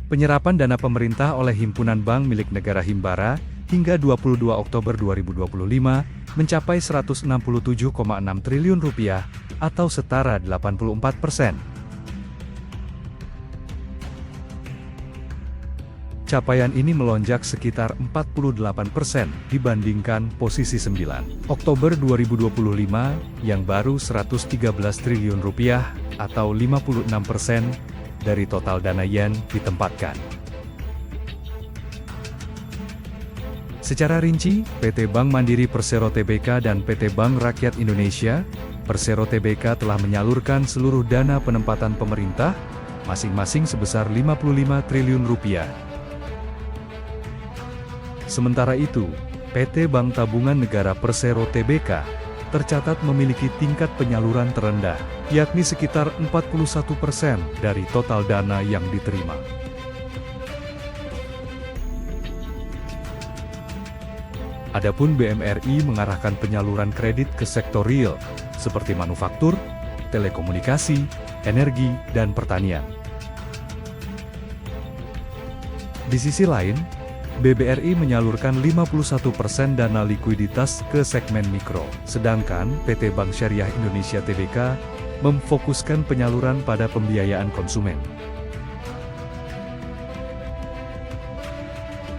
Penyerapan dana pemerintah oleh Himpunan Bank milik negara Himbara hingga 22 Oktober 2025 mencapai Rp167,6 triliun atau setara 84%. Capaian ini melonjak sekitar 48% dibandingkan posisi 9 Oktober 2025 yang baru Rp113 triliun atau 56% dari total dana yen ditempatkan. Secara rinci, PT Bank Mandiri Persero Tbk dan PT Bank Rakyat Indonesia, Persero Tbk telah menyalurkan seluruh dana penempatan pemerintah, masing-masing sebesar Rp55 triliun. Sementara itu, PT Bank Tabungan Negara Persero Tbk tercatat memiliki tingkat penyaluran terendah, yakni sekitar 41% dari total dana yang diterima. Adapun BMRI mengarahkan penyaluran kredit ke sektor real, seperti manufaktur, telekomunikasi, energi, dan pertanian. Di sisi lain, BBRI menyalurkan 51% dana likuiditas ke segmen mikro, sedangkan PT Bank Syariah Indonesia Tbk memfokuskan penyaluran pada pembiayaan konsumen.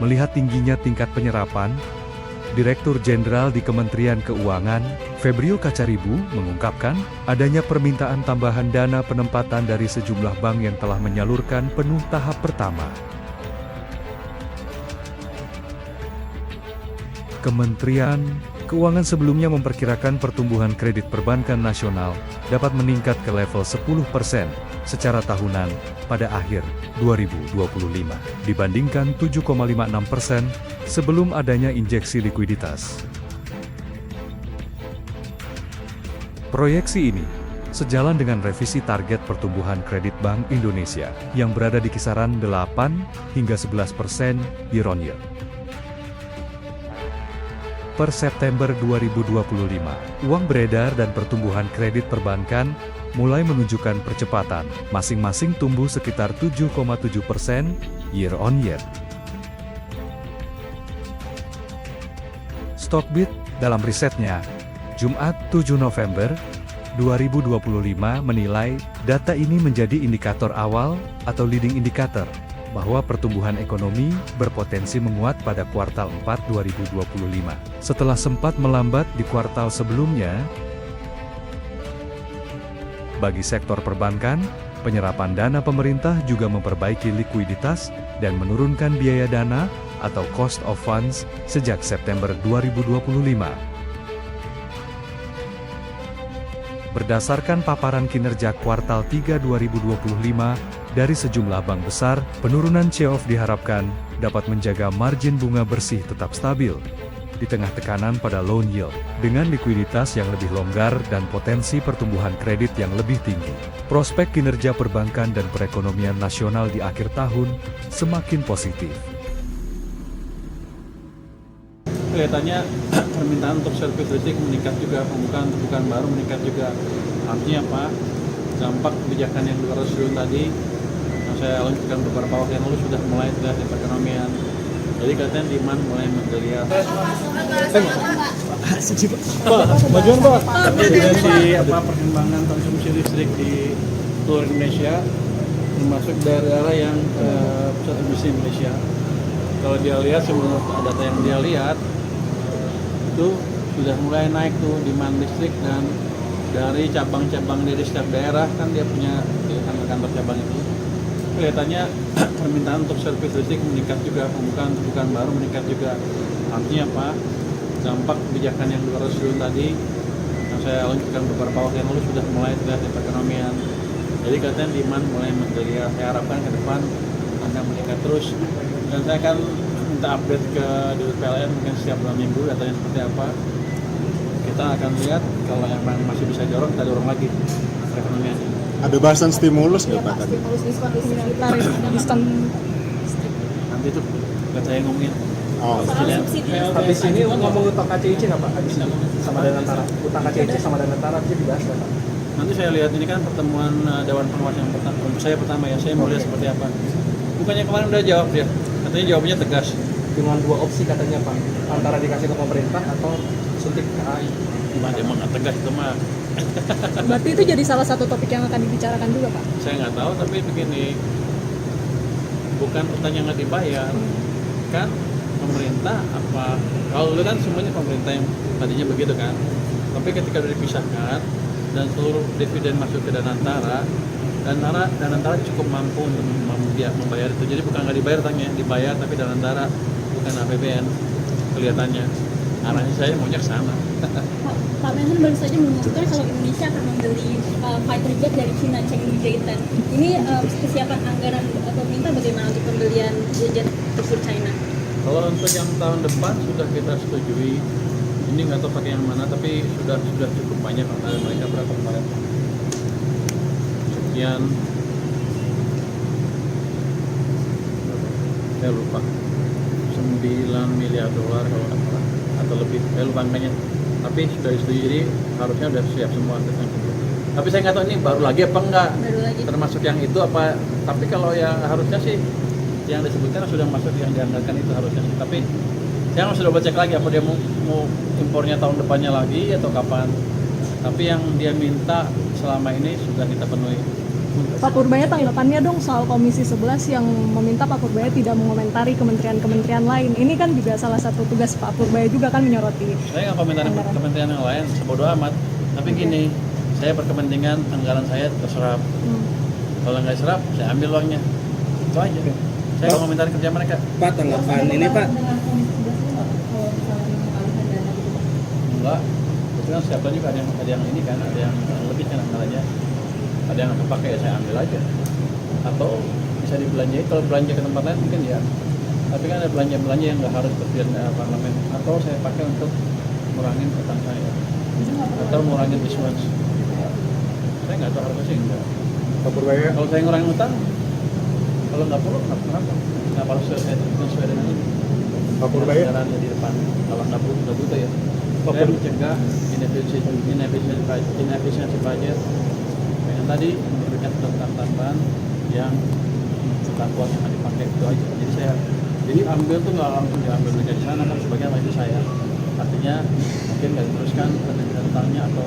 Melihat tingginya tingkat penyerapan, Direktur Jenderal di Kementerian Keuangan, Febrio Kacaribu, mengungkapkan adanya permintaan tambahan dana penempatan dari sejumlah bank yang telah menyalurkan penuh tahap pertama. Kementerian Keuangan sebelumnya memperkirakan pertumbuhan kredit perbankan nasional dapat meningkat ke level 10% secara tahunan pada akhir 2025, dibandingkan 7,56% sebelum adanya injeksi likuiditas. Proyeksi ini sejalan dengan revisi target pertumbuhan kredit Bank Indonesia yang berada di kisaran 8 hingga 11% year-on-year. Per September 2025, uang beredar dan pertumbuhan kredit perbankan mulai menunjukkan percepatan, masing-masing tumbuh sekitar 7,7% year-on-year. Stockbit, dalam risetnya, Jumat 7 November 2025 menilai data ini menjadi indikator awal atau leading indicator bahwa pertumbuhan ekonomi berpotensi menguat pada kuartal 4 2025. Setelah sempat melambat di kuartal sebelumnya, bagi sektor perbankan, penyerapan dana pemerintah juga memperbaiki likuiditas dan menurunkan biaya dana atau cost of funds sejak September 2025. Berdasarkan paparan kinerja kuartal 3 2025 dari sejumlah bank besar, penurunan C/F diharapkan dapat menjaga margin bunga bersih tetap stabil di tengah tekanan pada loan yield. Dengan likuiditas yang lebih longgar dan potensi pertumbuhan kredit yang lebih tinggi, prospek kinerja perbankan dan perekonomian nasional di akhir tahun semakin positif. Kelihatannya permintaan untuk servis listrik meningkat juga, pembukaan baru meningkat juga. Artinya apa? Dampak kebijakan yang 200 triliun tadi yang saya lanjutkan beberapa waktu yang lalu sudah mulai terlihat di perekonomian. Jadi katanya demand mulai menggeliat. Majuan Pak. Tendensi perkembangan konsumsi listrik di seluruh Indonesia, termasuk daerah-daerah yang pusat industri Indonesia. Kalau dia lihat, menurut data yang dia lihat, itu sudah mulai naik tuh demand listrik, dan dari cabang-cabang dari setiap daerah kan dia punya kantor cabang itu. Kelihatannya permintaan untuk servis listrik meningkat juga, pembukaan baru meningkat juga. Artinya apa? Dampak kebijakan yang 200 triliun tadi yang saya lanjutkan beberapa waktu yang lalu sudah mulai terlihat di perekonomian. Jadi katanya demand mulai menggeliat. Saya harapkan ke depan akan meningkat terus. Dan saya akan minta update ke Dirut PLN mungkin setiap bulan minggu datanya seperti apa. Kita akan lihat kalau yang masih bisa dorong, kita dorong lagi perekonomian. Ada bahasan stimulus nggak Pak tadi? Stimulus diskon. Nanti itu bukan saya ngomongin. Oh. Habis ini ngomong utang KCIC nggak Pak? Habis ini sama dengan Tara. Utang KCIC sama dengan Tara itu dibahas nggak Pak? Nanti saya lihat, ini kan pertemuan Dewan Pengawas yang pertama ya, saya mau lihat seperti apa. bukannya kemarin udah jawab dia, katanya jawabannya tegas. Dengan 2 opsi katanya Pak, antara dikasih ke pemerintah atau suntik KAI. Gimana dia emang nggak tegas itu mah? Berarti itu jadi salah satu topik yang akan dibicarakan juga, Pak? Saya nggak tahu, tapi begini, bukan utang yang nggak dibayar, kan pemerintah apa? Kalau dulu kan semuanya pemerintah yang tadinya begitu kan, tapi ketika udah dipisahkan dan seluruh dividen masuk ke Danantara, Danantara cukup mampu untuk membayar itu. Jadi bukan nggak dibayar utangnya, dibayar tapi Danantara bukan APBN kelihatannya. Arahnya saya maunya ke sana. Pak Menhan baru saja mengumumkan kalau Indonesia akan membeli fighter jet dari Cina, Chengdu J-10. Ini kesiapan anggaran pemerintah bagaimana untuk pembelian jet tempur China? Kalau untuk yang tahun depan sudah kita setujui. Ini nggak tahu pakai yang mana, tapi sudah cukup banyak. Karena mereka berapa kemarin? Sekian. Saya lupa. 9 miliar dolar kalau nggak salah, atau lebih. Saya lupa angkanya. Tapi sudah disetujui, jadi harusnya sudah siap semua tentang itu. Tapi saya nggak tahu ini baru lagi apa enggak. Baru lagi. Termasuk yang itu apa? Tapi kalau yang harusnya sih yang disebutkan sudah masuk yang dianggarkan itu harusnya sih. Tapi saya masih double cek lagi apa dia mau impornya tahun depannya lagi atau kapan. Tapi yang dia minta selama ini sudah kita penuhi. Pak Purbaya, tanggapannya dong soal Komisi 11 yang meminta Pak Purbaya tidak mengomentari kementerian-kementerian lain. Ini kan juga salah satu tugas Pak Purbaya juga kan menyoroti. Saya nggak komentari kementerian yang lain, sebodoh amat. Tapi gini, saya berkepentingan anggaran saya terserap. Kalau nggak serap, saya ambil uangnya. Itu aja. Saya nggak komentari kerja mereka. Pak, tanggapan ini Pak. Enggak. Itu kan siapa juga ada yang ini kan, ada yang lebih kan anggarannya. Ada yang kepake ya saya ambil aja. Atau bisa dibelanjai, kalau belanja ke tempat lain mungkin ya. Tapi kan ada belanja-belanja yang nggak harus berpikir parlemen. Atau saya pakai untuk ngurangin utang saya. Atau ngurangin issuance. Saya nggak tahu harusnya sih enggak. Pak Purbaya, Kalau saya ngurangin utang, kalau nggak perlu, kenapa? Nggak harus sesuai dengan ini. Pak Purbaya, Anggarannya di depan. Kalau nggak butuh ya. Saya mencegah inefisiensi budget. Yang tadi memberikan tambahan yang tentang uang yang akan dipakai itu aja. Jadi ambil tuh nggak langsung diambil dari sana kan sebagian lagi saya. Artinya mungkin nggak diteruskan tentangnya atau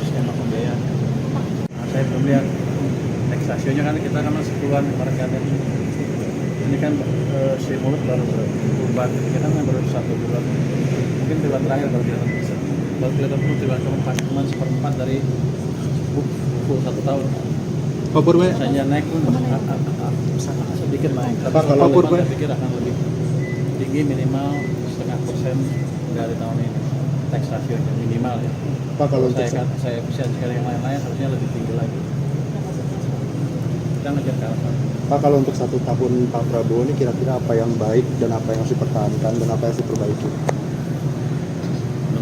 skema pembiayaan. Nah, saya belum lihat next rasionya kan kita kan 10-an kemarin kan. Ini kan stimulus baru berubah, kita kan baru 1 bulan. Mungkin bulan terakhir baru kelihatan penuh bulan keempat, cuma 1/4 dari full 1 tahun. Pak Purbaya, Misalnya naik pun sedikit naik. Pak, kalau Pak Purbaya saya pikir akan lebih tinggi, minimal 0,5% dari tahun ini. Tax ratio minimal ya. Pak, kalau untuk saya efisiensi yang lain-lain harusnya lebih tinggi lagi. Kita ngejar ke arah. Pak, kalau untuk 1 tahun Pak Prabowo ini kira-kira apa yang baik dan apa yang harus dipertahankan dan apa yang harus diperbaiki?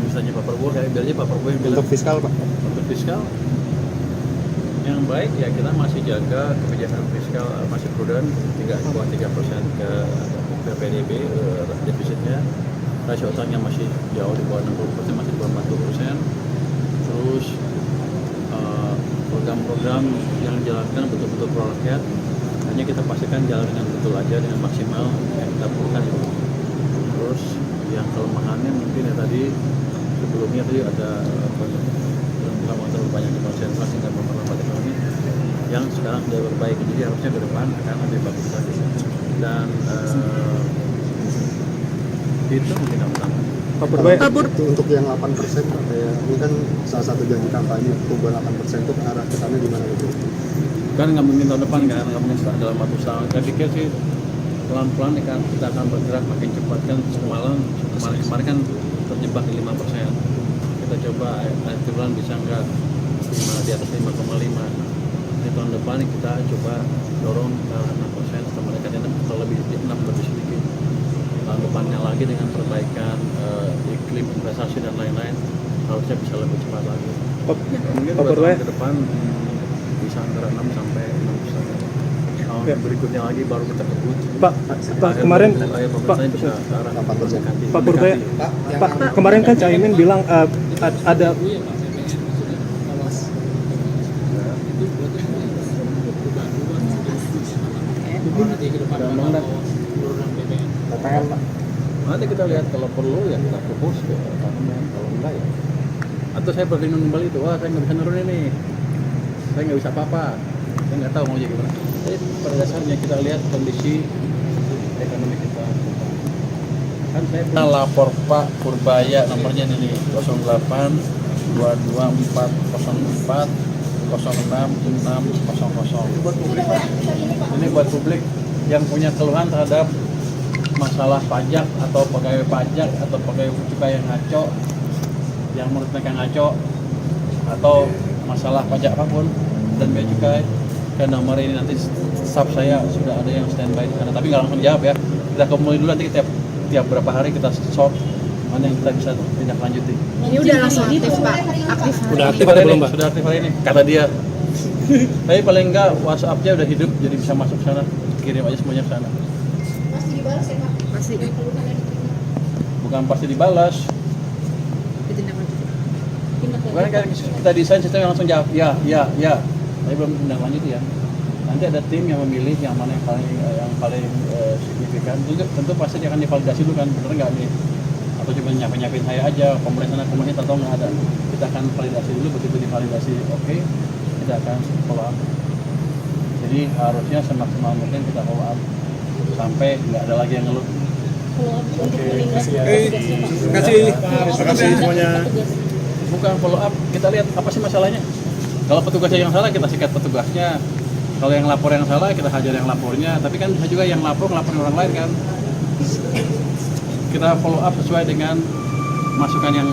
Misalnya Pak Prabowo, kayak biar aja Pak Prabowo yang bilang. Untuk fiskal, Pak? Untuk fiskal yang baik ya kita masih jaga kebijakan fiskal masih prudent 3,3% ke PDB defisitnya, rasio utangnya masih jauh di bawah 60%, masih di bawah 40%. Terus program-program yang dijalankan betul-betul pro rakyat, hanya kita pastikan jalan dengan betul aja, dengan maksimal yang kita perlukan itu. Terus yang kelemahannya mungkin ya tadi sebelumnya tadi ada bukan terlalu banyak konsentrasi dan memperlambat ekonomi yang sekarang sudah berbaik, jadi harusnya ke depan akan lebih bagus lagi. Dan itu mungkin yang utama. Pak Purbaya, Untuk yang 8% Pak, kayak ini kan salah satu janji kampanye tumbuhan 8% itu ke arah ke sana gimana gitu? Kan nggak mungkin tahun depan kan, nggak mungkin dalam waktu setahun. Saya pikir sih pelan-pelan kan kita akan bergerak makin cepat kan. Kemarin kan terjebak di 5%. Kita coba akhir bulan bisa nggak di atas 5,5. Di tahun depan kita coba dorong ke 6% atau mereka atau lebih 6 lebih sedikit. Tahun depannya lagi dengan perbaikan iklim investasi dan lain-lain harusnya bisa lebih cepat lagi. Mungkin Pak 2 Purbaya, tahun ke depan bisa antara 6 sampai 6%. Tahun berikutnya lagi baru kita kebut. Pak kemarin Pak Purbaya, Pak kemarin kan Caimin bilang ada Dan mengenai PPN Pak. nanti kita lihat kalau perlu ya kita propose ke parlemen, kalau enggak ya atau saya berlindung kembali itu, wah saya nggak bisa nurunin nih, saya nggak bisa apa-apa, saya nggak tahu mau jadi gimana. Jadi pada dasarnya kita lihat kondisi ekonomi kita. Kan saya lapor Pak Purbaya, nomornya ini nih 08 22404 066600. Ini buat publik Pak. Ini buat publik yang punya keluhan terhadap masalah pajak atau pegawai pajak atau pegawai cukai yang ngaco, yang menurut mereka ngaco, atau masalah pajak apapun dan bea cukai, ke nomor ini nanti staff saya sudah ada yang standby di sana. Tapi nggak langsung jawab ya. Kita kumpulin dulu, nanti tiap berapa hari kita sort mana yang kita bisa tindak lanjuti. Ini udah langsung aktif Pak, aktif. Sudah aktif hari ini, sudah aktif hari ini, kata dia. Tapi paling enggak WhatsApp-nya udah hidup, jadi bisa masuk sana, kirim aja semuanya ke sana. Pasti dibalas ya Pak? Pasti. Bukan pasti dibalas. Ditindaklanjuti. Bukan kan kita desain sistem yang langsung jawab ya. Tapi belum tindak lanjut ya. Nanti ada tim yang memilih yang mana yang paling signifikan. Tentu pasti dia akan divalidasi dulu kan, bener nggak nih? Atau cuma nyapin saya aja, komplain sana komplain atau nggak ada. Kita akan validasi dulu, begitu divalidasi oke, kita akan follow up. Jadi harusnya semaksimal mungkin kita follow up sampai nggak ada lagi yang ngeluh. Terima kasih semuanya. Bukan follow up, kita lihat apa sih masalahnya. Kalau petugasnya yang salah, kita sikat petugasnya. Kalau yang lapor yang salah, kita hajar yang lapornya. Tapi kan bisa juga yang laporin orang lain kan. Kita follow up sesuai dengan masukan yang